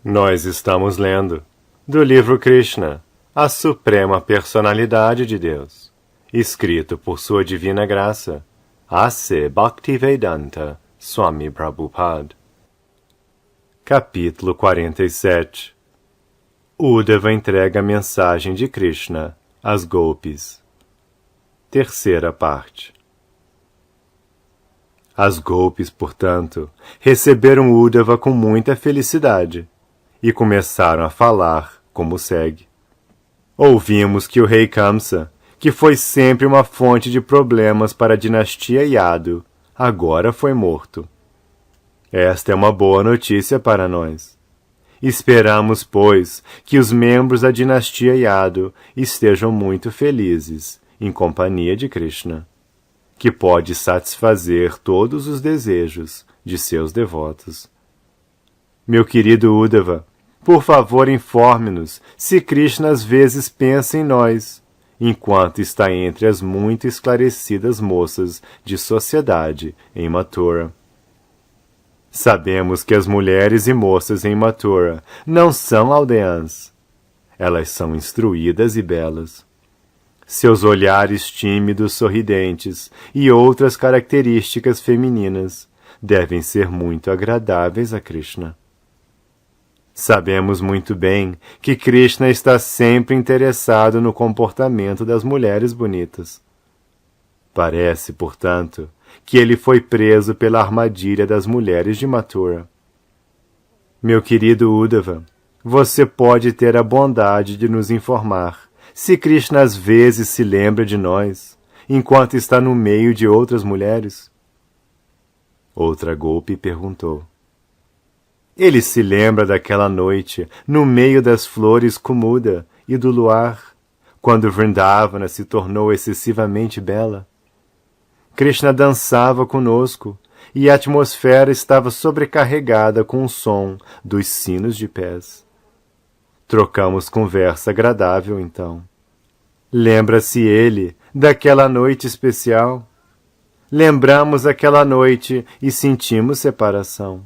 Nós estamos lendo do livro Krishna, a Suprema Personalidade de Deus, escrito por Sua Divina Graça, A.C. Bhaktivedanta Swami Prabhupada. Capítulo 47. Uddhava entrega a mensagem de Krishna às Gopis. Terceira parte. As Gopis, portanto, receberam Uddhava com muita felicidade e começaram a falar como segue. Ouvimos que o rei Kamsa, que foi sempre uma fonte de problemas para a dinastia Yadu, agora foi morto. Esta é uma boa notícia para nós. Esperamos, pois, que os membros da dinastia Yadu estejam muito felizes em companhia de Krishna, que pode satisfazer todos os desejos de seus devotos. Meu querido Uddhava, por favor informe-nos se Krishna às vezes pensa em nós, enquanto está entre as muito esclarecidas moças de sociedade em Mathura. Sabemos que as mulheres e moças em Mathura não são aldeãs. Elas são instruídas e belas. Seus olhares tímidos, sorridentes e outras características femininas devem ser muito agradáveis a Krishna. Sabemos muito bem que Krishna está sempre interessado no comportamento das mulheres bonitas. Parece, portanto, que ele foi preso pela armadilha das mulheres de Mathura. Meu querido Uddhava, você pode ter a bondade de nos informar se Krishna às vezes se lembra de nós, enquanto está no meio de outras mulheres? Outra Gopi perguntou. Ele se lembra daquela noite, no meio das flores Kumuda e do luar, quando Vrindavana se tornou excessivamente bela. Krishna dançava conosco, e a atmosfera estava sobrecarregada com o som dos sinos de pés. Trocamos conversa agradável, então. Lembra-se ele daquela noite especial? Lembramos aquela noite e sentimos separação.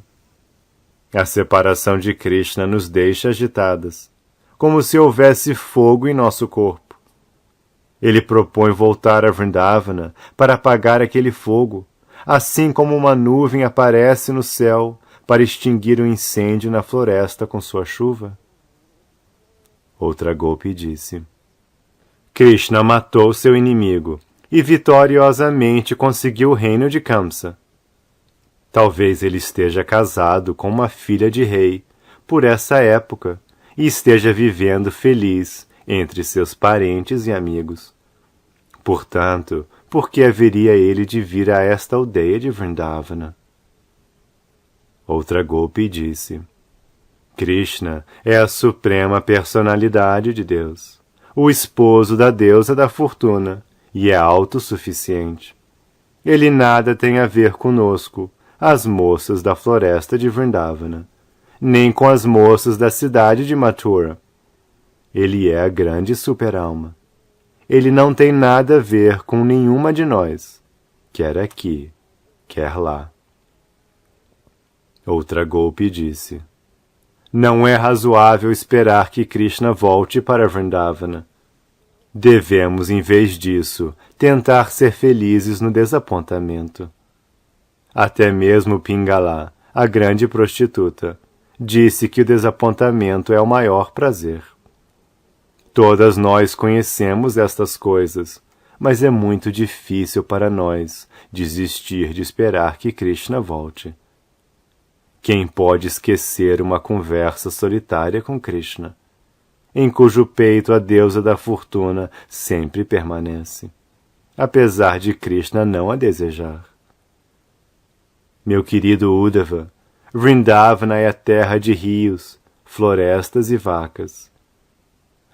A separação de Krishna nos deixa agitadas, como se houvesse fogo em nosso corpo. Ele propõe voltar a Vrindavana para apagar aquele fogo, assim como uma nuvem aparece no céu para extinguir um incêndio na floresta com sua chuva. Outra Gopi disse. Krishna matou seu inimigo e vitoriosamente conseguiu o reino de Kamsa. Talvez ele esteja casado com uma filha de rei por essa época e esteja vivendo feliz entre seus parentes e amigos. Portanto, por que haveria ele de vir a esta aldeia de Vrindavana? Outra Gopi disse. Krishna é a suprema personalidade de Deus, o esposo da deusa da fortuna, e é autossuficiente. Ele nada tem a ver conosco, as moças da floresta de Vrindavana, nem com as moças da cidade de Mathura. Ele é a grande super-alma. Ele não tem nada a ver com nenhuma de nós, quer aqui, quer lá. Outra Gopi disse. Não é razoável esperar que Krishna volte para Vrindavana. Devemos, em vez disso, tentar ser felizes no desapontamento. Até mesmo Pingala, a grande prostituta, disse que o desapontamento é o maior prazer. Todas nós conhecemos estas coisas, mas é muito difícil para nós desistir de esperar que Krishna volte. Quem pode esquecer uma conversa solitária com Krishna, em cujo peito a deusa da fortuna sempre permanece, apesar de Krishna não a desejar? Meu querido Uddhava, Vrindavana é a terra de rios, florestas e vacas.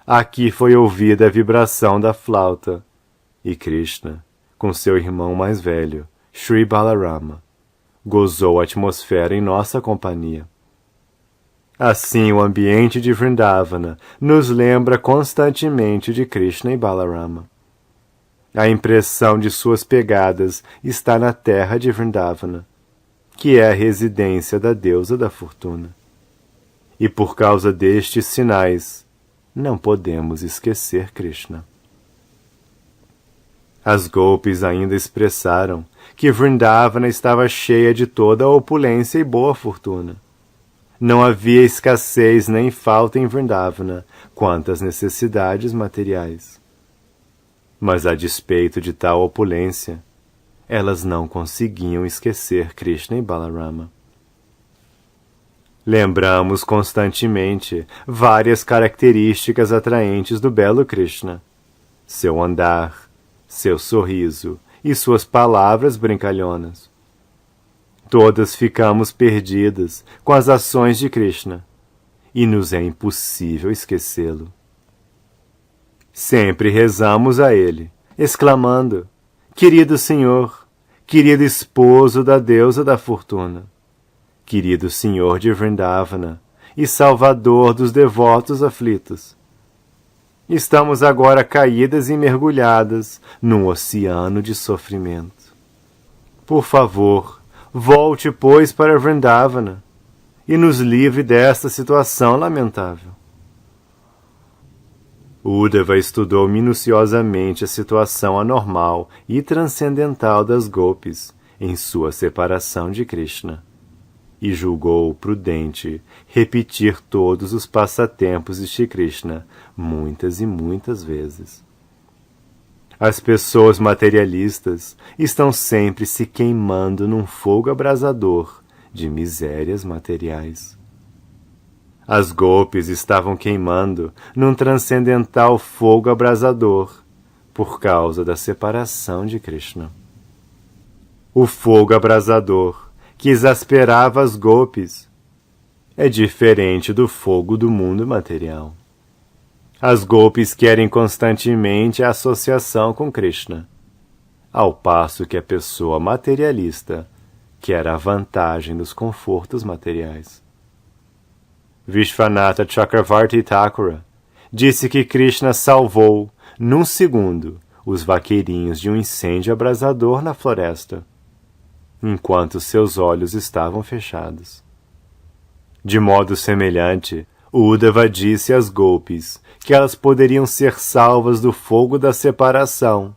Aqui foi ouvida a vibração da flauta, e Krishna, com seu irmão mais velho, Sri Balarama, gozou a atmosfera em nossa companhia. Assim, o ambiente de Vrindavana nos lembra constantemente de Krishna e Balarama. A impressão de suas pegadas está na terra de Vrindavana, que é a residência da deusa da fortuna. E por causa destes sinais, não podemos esquecer Krishna. As Gopis ainda expressaram que Vrindavana estava cheia de toda a opulência e boa fortuna. Não havia escassez nem falta em Vrindavana quanto às necessidades materiais. Mas a despeito de tal opulência, elas não conseguiam esquecer Krishna e Balarama. Lembramos constantemente várias características atraentes do belo Krishna: seu andar, seu sorriso e suas palavras brincalhonas. Todas ficamos perdidas com as ações de Krishna, e nos é impossível esquecê-lo. Sempre rezamos a ele, exclamando: querido Senhor, querido esposo da deusa da fortuna, querido Senhor de Vrindavana e salvador dos devotos aflitos. Estamos agora caídas e mergulhadas num oceano de sofrimento. Por favor, volte, pois, para Vrindavana e nos livre desta situação lamentável. Uddhava estudou minuciosamente a situação anormal e transcendental das Gopis em sua separação de Krishna e julgou prudente repetir todos os passatempos de Shri Krishna muitas e muitas vezes. As pessoas materialistas estão sempre se queimando num fogo abrasador de misérias materiais. As Gopis estavam queimando num transcendental fogo abrasador por causa da separação de Krishna. O fogo abrasador que exasperava as Gopis é diferente do fogo do mundo material. As Gopis querem constantemente a associação com Krishna, ao passo que a pessoa materialista quer a vantagem dos confortos materiais. Vishvanatha Chakravarti Thakura disse que Krishna salvou, num segundo, os vaqueirinhos de um incêndio abrasador na floresta, enquanto seus olhos estavam fechados. De modo semelhante, Uddhava disse às Gopis que elas poderiam ser salvas do fogo da separação,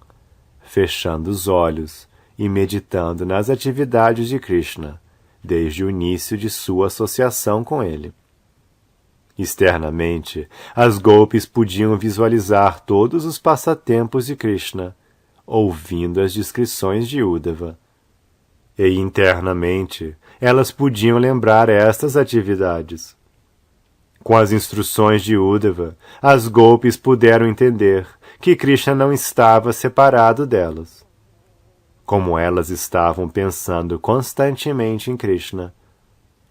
fechando os olhos e meditando nas atividades de Krishna, desde o início de sua associação com ele. Externamente, as Gopis podiam visualizar todos os passatempos de Krishna, ouvindo as descrições de Uddhava. E internamente, elas podiam lembrar estas atividades. Com as instruções de Uddhava, as Gopis puderam entender que Krishna não estava separado delas. Como elas estavam pensando constantemente em Krishna,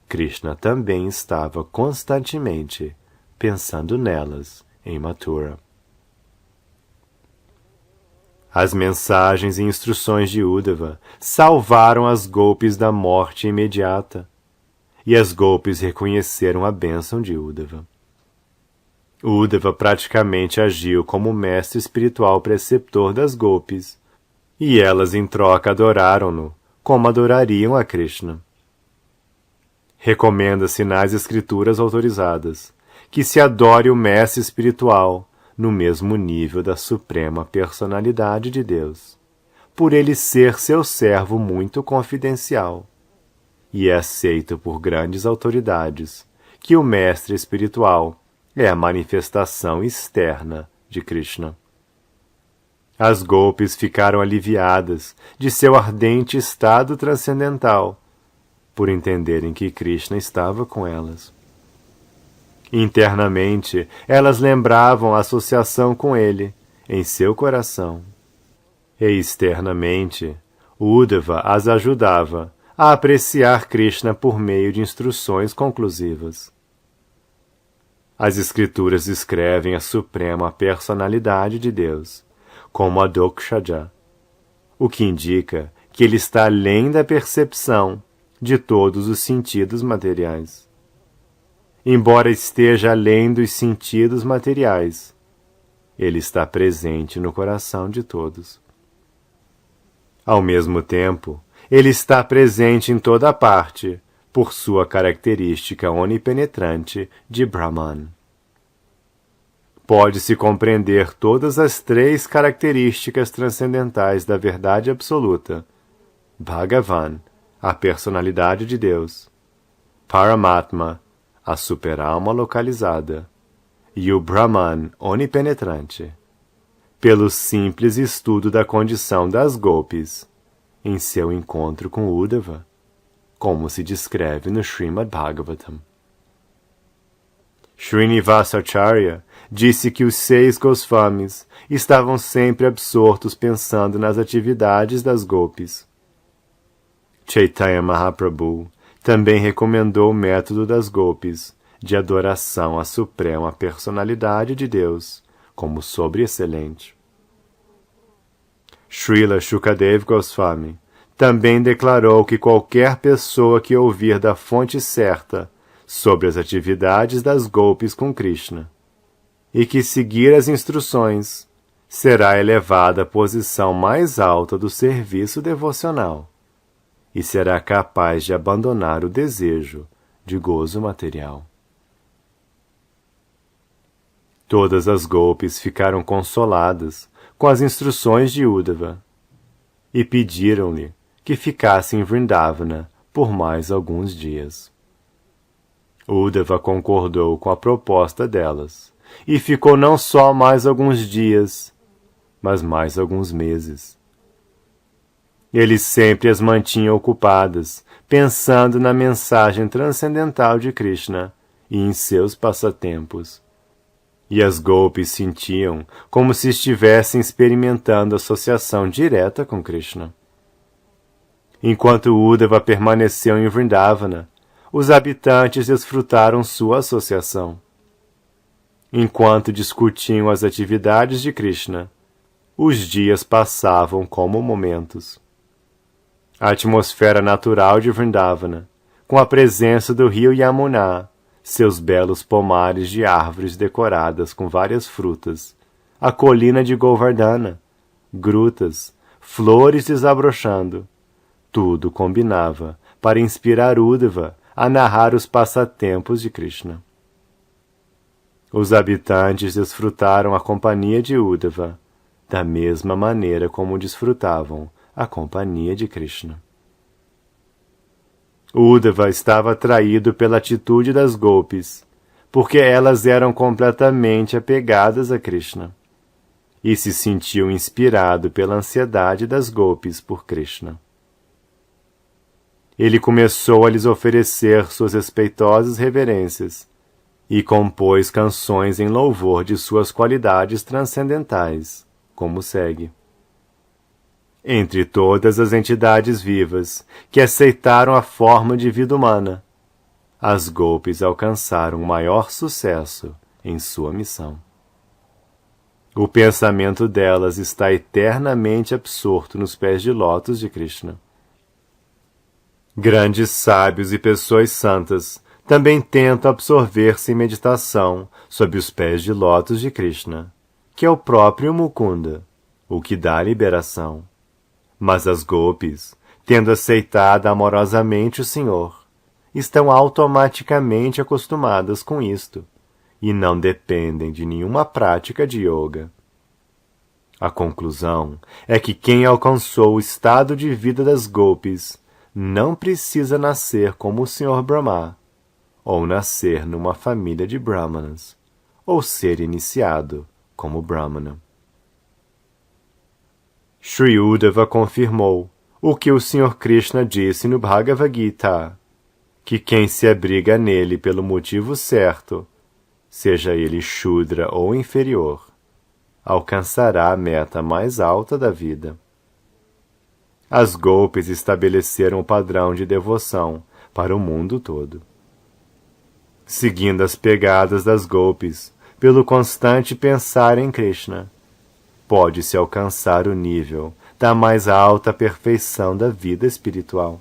Krishna também estava constantemente pensando nelas em Mathura. As mensagens e instruções de Uddhava salvaram as Gopis da morte imediata, e as Gopis reconheceram a bênção de Uddhava. Uddhava praticamente agiu como mestre espiritual preceptor das Gopis, e elas em troca adoraram-no como adorariam a Krishna. Recomenda-se nas escrituras autorizadas que se adore o mestre espiritual no mesmo nível da suprema personalidade de Deus, por ele ser seu servo muito confidencial, e é aceito por grandes autoridades que o mestre espiritual é a manifestação externa de Krishna. As Gopis ficaram aliviadas de seu ardente estado transcendental, por entenderem que Krishna estava com elas. Internamente, elas lembravam a associação com ele, em seu coração. E externamente, Uddhava as ajudava a apreciar Krishna por meio de instruções conclusivas. As Escrituras descrevem a suprema personalidade de Deus como Adokshaja, o que indica que ele está além da percepção de todos os sentidos materiais. Embora esteja além dos sentidos materiais, ele está presente no coração de todos. Ao mesmo tempo, ele está presente em toda parte, por sua característica onipenetrante de Brahman. Pode-se compreender todas as 3 características transcendentais da verdade absoluta: Bhagavan, a personalidade de Deus; Paramatma, a superalma localizada; e o Brahman onipenetrante, pelo simples estudo da condição das gopis, em seu encontro com Uddhava, como se descreve no Srimad Bhagavatam. Srinivasacharya disse que os 6 Goswamis estavam sempre absortos pensando nas atividades das gopis. Chaitanya Mahaprabhu também recomendou o método das gopis de adoração à suprema personalidade de Deus como sobreexcelente. Srila Shukadev Goswami também declarou que qualquer pessoa que ouvir da fonte certa sobre as atividades das gopis com Krishna e que seguir as instruções será elevada à posição mais alta do serviço devocional e será capaz de abandonar o desejo de gozo material. Todas as gopis ficaram consoladas com as instruções de Uddhava e pediram-lhe que ficasse em Vrindavana por mais alguns dias. Uddhava concordou com a proposta delas e ficou não só mais alguns dias, mas mais alguns meses. Ele sempre as mantinha ocupadas, pensando na mensagem transcendental de Krishna e em seus passatempos. E as gopis sentiam como se estivessem experimentando associação direta com Krishna. Enquanto Uddhava permaneceu em Vrindavana, os habitantes desfrutaram sua associação. Enquanto discutiam as atividades de Krishna, os dias passavam como momentos. A atmosfera natural de Vrindavana, com a presença do rio Yamuna, seus belos pomares de árvores decoradas com várias frutas, a colina de Govardhana, grutas, flores desabrochando, tudo combinava para inspirar Uddhava a narrar os passatempos de Krishna. Os habitantes desfrutaram a companhia de Uddhava, da mesma maneira como desfrutavam a companhia de Krishna. Uddhava estava atraído pela atitude das gopis, porque elas eram completamente apegadas a Krishna, e se sentiu inspirado pela ansiedade das gopis por Krishna. Ele começou a lhes oferecer suas respeitosas reverências e compôs canções em louvor de suas qualidades transcendentais, como segue. Entre todas as entidades vivas que aceitaram a forma de vida humana, as gopis alcançaram maior sucesso em sua missão. O pensamento delas está eternamente absorto nos pés de lótus de Krishna. Grandes sábios e pessoas santas também tentam absorver-se em meditação sob os pés de lótus de Krishna, que é o próprio Mukunda, o que dá liberação. Mas as gopis, tendo aceitado amorosamente o Senhor, estão automaticamente acostumadas com isto e não dependem de nenhuma prática de yoga. A conclusão é que quem alcançou o estado de vida das gopis não precisa nascer como o Senhor Brahma, ou nascer numa família de brahmanas, ou ser iniciado como brahmana. Sri Uddhava confirmou o que o Sr. Krishna disse no Bhagavad Gita, que quem se abriga nele pelo motivo certo, seja ele Shudra ou inferior, alcançará a meta mais alta da vida. As gopis estabeleceram o padrão de devoção para o mundo todo. Seguindo as pegadas das gopis, pelo constante pensar em Krishna, pode-se alcançar o nível da mais alta perfeição da vida espiritual.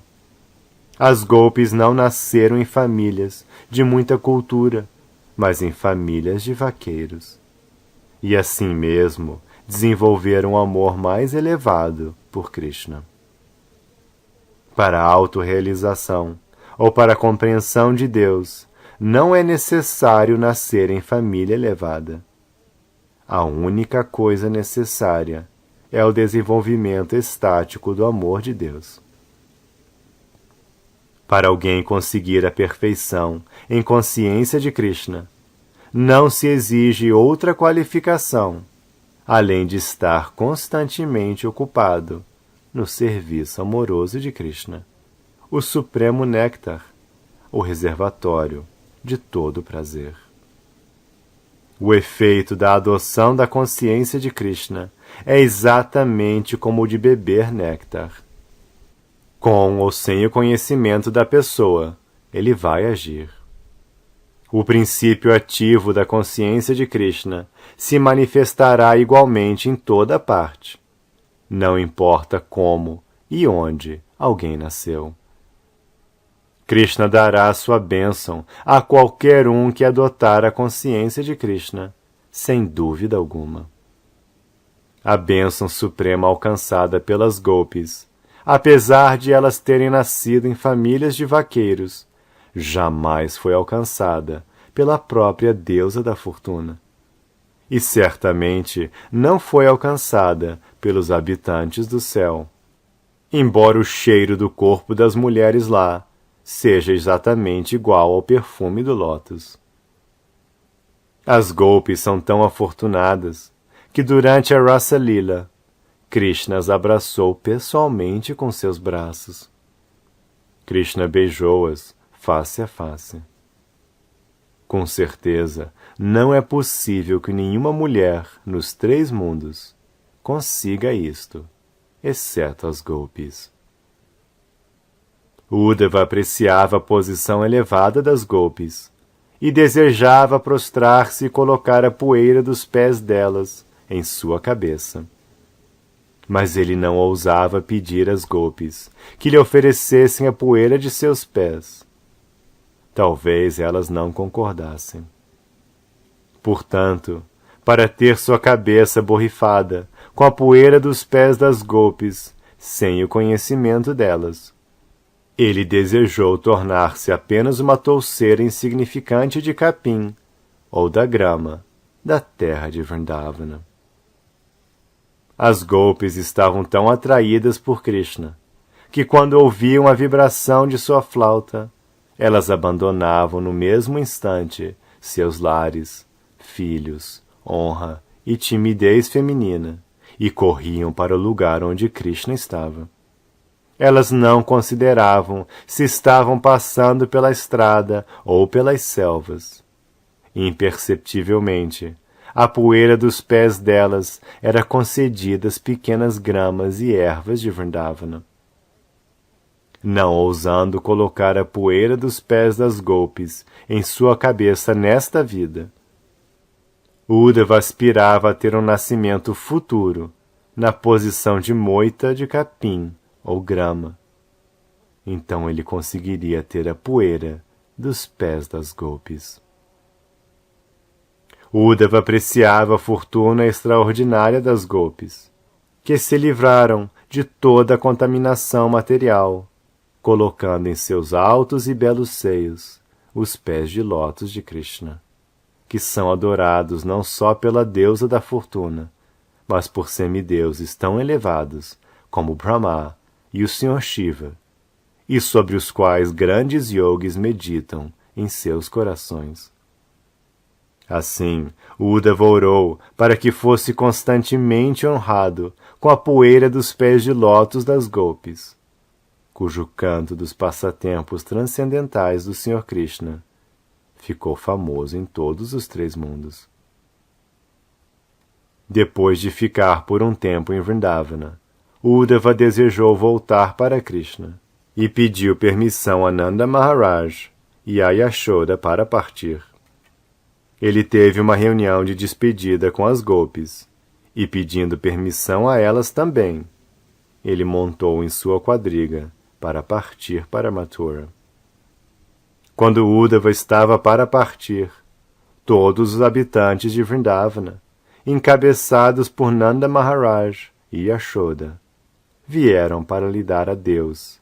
As gopis não nasceram em famílias de muita cultura, mas em famílias de vaqueiros. E assim mesmo desenvolveram um amor mais elevado por Krishna. Para a autorrealização, ou para a compreensão de Deus, não é necessário nascer em família elevada. A única coisa necessária é o desenvolvimento estático do amor de Deus. Para alguém conseguir a perfeição em consciência de Krishna, não se exige outra qualificação, além de estar constantemente ocupado no serviço amoroso de Krishna, o supremo néctar, o reservatório de todo prazer. O efeito da adoção da consciência de Krishna é exatamente como o de beber néctar. Com ou sem o conhecimento da pessoa, ele vai agir. O princípio ativo da consciência de Krishna se manifestará igualmente em toda parte. Não importa como e onde alguém nasceu. Krishna dará sua bênção a qualquer um que adotar a consciência de Krishna, sem dúvida alguma. A bênção suprema alcançada pelas gopis, apesar de elas terem nascido em famílias de vaqueiros, jamais foi alcançada pela própria deusa da fortuna. E certamente não foi alcançada pelos habitantes do céu, embora o cheiro do corpo das mulheres lá seja exatamente igual ao perfume do lótus. As gopis são tão afortunadas que durante a Rasa Lila, Krishna as abraçou pessoalmente com seus braços. Krishna beijou-as face a face. Com certeza, não é possível que nenhuma mulher nos 3 mundos consiga isto, exceto as gopis. Uddhava apreciava a posição elevada das gopis e desejava prostrar-se e colocar a poeira dos pés delas em sua cabeça. Mas ele não ousava pedir às gopis que lhe oferecessem a poeira de seus pés. Talvez elas não concordassem. Portanto, para ter sua cabeça borrifada com a poeira dos pés das gopis, sem o conhecimento delas, ele desejou tornar-se apenas uma touceira insignificante de capim ou da grama da terra de Vrindavana. As gopis estavam tão atraídas por Krishna que, quando ouviam a vibração de sua flauta, elas abandonavam no mesmo instante seus lares, filhos, honra e timidez feminina e corriam para o lugar onde Krishna estava. Elas não consideravam se estavam passando pela estrada ou pelas selvas. Imperceptivelmente, a poeira dos pés delas era concedida às pequenas gramas e ervas de Vrindavana. Não ousando colocar a poeira dos pés das gopis em sua cabeça nesta vida, Uddhava aspirava a ter um nascimento futuro na posição de moita de capim ou grama. Então ele conseguiria ter a poeira dos pés das gopis. Uddhava apreciava a fortuna extraordinária das gopis, que se livraram de toda a contaminação material, colocando em seus altos e belos seios os pés de lótus de Krishna, que são adorados não só pela deusa da fortuna, mas por semideuses tão elevados como Brahma e o Senhor Shiva, e sobre os quais grandes yogis meditam em seus corações. Assim, Uddhava orou para que fosse constantemente honrado com a poeira dos pés de lótus das gopis, cujo canto dos passatempos transcendentais do Senhor Krishna ficou famoso em todos os 3 mundos. Depois de ficar por um tempo em Vrindavana, Uddhava desejou voltar para Krishna e pediu permissão a Nanda Maharaj e a Yashoda para partir. Ele teve uma reunião de despedida com as gopis e, pedindo permissão a elas também, ele montou em sua quadriga para partir para Mathura. Quando Uddhava estava para partir, todos os habitantes de Vrindavana, encabeçados por Nanda Maharaj e Yashoda, vieram para lhe dar adeus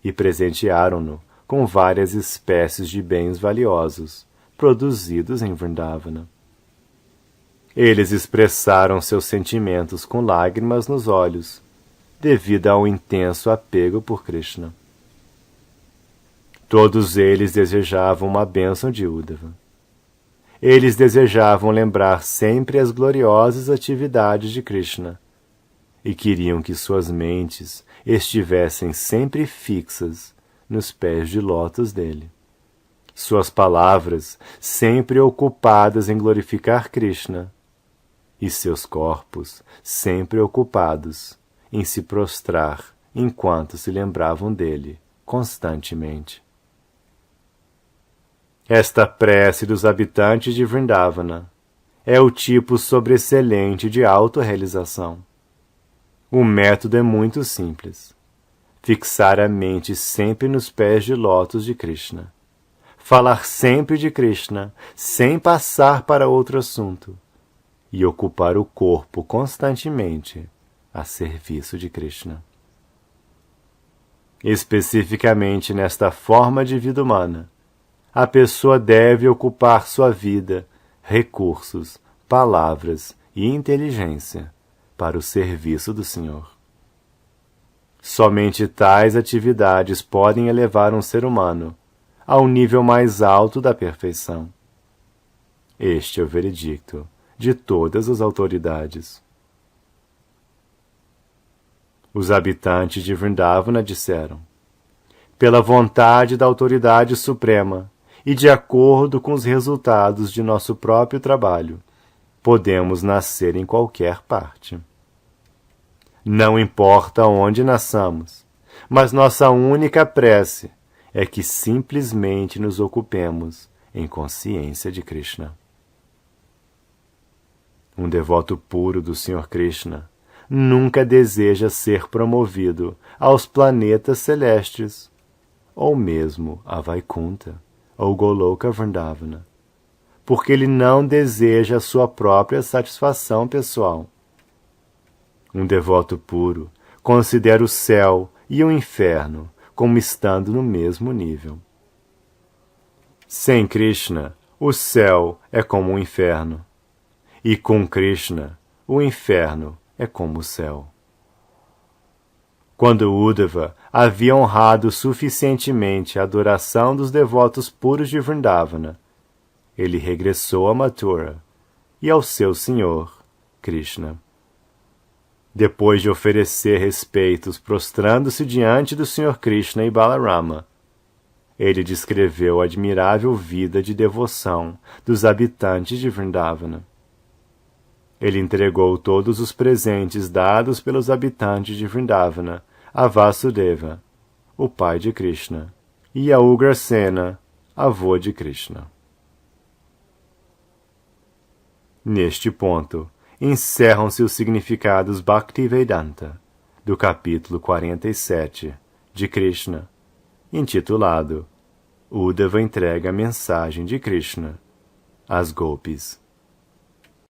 e presentearam-no com várias espécies de bens valiosos, produzidos em Vrindavana. Eles expressaram seus sentimentos com lágrimas nos olhos, devido ao intenso apego por Krishna. Todos eles desejavam uma bênção de Uddhava. Eles desejavam lembrar sempre as gloriosas atividades de Krishna e queriam que suas mentes estivessem sempre fixas nos pés de lótus dele. Suas palavras sempre ocupadas em glorificar Krishna e seus corpos sempre ocupados em se prostrar enquanto se lembravam dele constantemente. Esta prece dos habitantes de Vrindavana é o tipo sobreexcelente de autorrealização. O método é muito simples. Fixar a mente sempre nos pés de lótus de Krishna. Falar sempre de Krishna, sem passar para outro assunto. E ocupar o corpo constantemente a serviço de Krishna. Especificamente nesta forma de vida humana, a pessoa deve ocupar sua vida, recursos, palavras e inteligência para o serviço do Senhor. Somente tais atividades podem elevar um ser humano ao nível mais alto da perfeição. Este é o veredicto de todas as autoridades. Os habitantes de Vrindavana disseram: pela vontade da autoridade suprema e de acordo com os resultados de nosso próprio trabalho, podemos nascer em qualquer parte. Não importa onde nasçamos, mas nossa única prece é que simplesmente nos ocupemos em consciência de Krishna. Um devoto puro do Sr. Krishna nunca deseja ser promovido aos planetas celestes, ou mesmo a Vaikunta, ou Goloka Vrindavana, porque ele não deseja a sua própria satisfação pessoal. Um devoto puro considera o céu e o inferno como estando no mesmo nível. Sem Krishna, o céu é como o inferno, e com Krishna, o inferno é como o céu. Quando Uddhava havia honrado suficientemente a adoração dos devotos puros de Vrindavana, ele regressou a Mathura e ao seu senhor, Krishna. Depois de oferecer respeitos prostrando-se diante do Sr. Krishna e Balarama, ele descreveu a admirável vida de devoção dos habitantes de Vrindavana. Ele entregou todos os presentes dados pelos habitantes de Vrindavana a Vasudeva, o pai de Krishna, e a Ugrasena, avô de Krishna. Neste ponto, encerram-se os significados Bhaktivedanta, do capítulo 47, de Krishna, intitulado Uddhava entrega a mensagem de Krishna às Gopis.